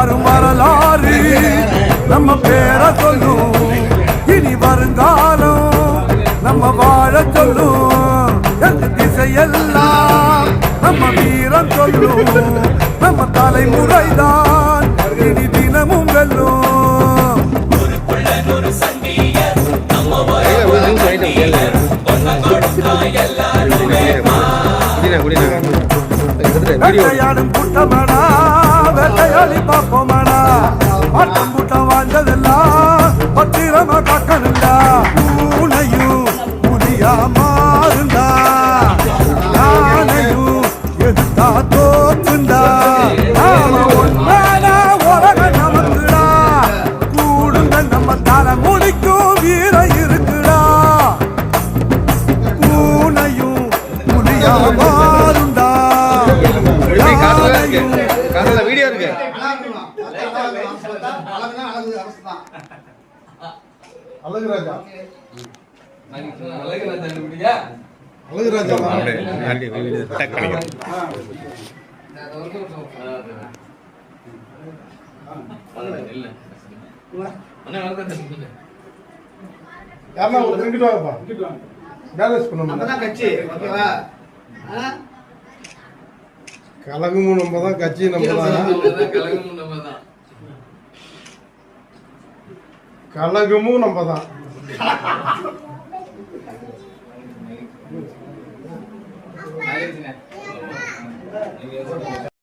வரும் வரலாறு நம்ம பேரை சொல்லும், இனி வருங்காலம் நம்ம வாழ சொல்லும். எந்த திசையெல்லாம் நம்ம வீரம் சொல்லும், நம்ம தலைமுறைதான் இனி தினமும் வெல்லும். வேட்டையாடும் கூட்டமாடா, வேட்டையாடி பார்ப்போமாடா, ஆட்டம் கூட்டம் வாழ்ந்ததெல்லாம் பத்திரமா காக்கணுண்டா. பூனையும் புலியா மாறுண்டா, யானையும் எதுத்தா தோத்துண்டா. நாம ஒன்றானா உலக நமக்குடா, கூடுங்க நம்ம தலை முடிக்கும் வீர இருக்குடா. பூனையும் புலியா மாறுண்டா, வீடியோ இருக்கு. அழகுராஜா கலகமும் நம்ம தான், கட்சி நம்ம தான், கலகமும் நம்ம தான்.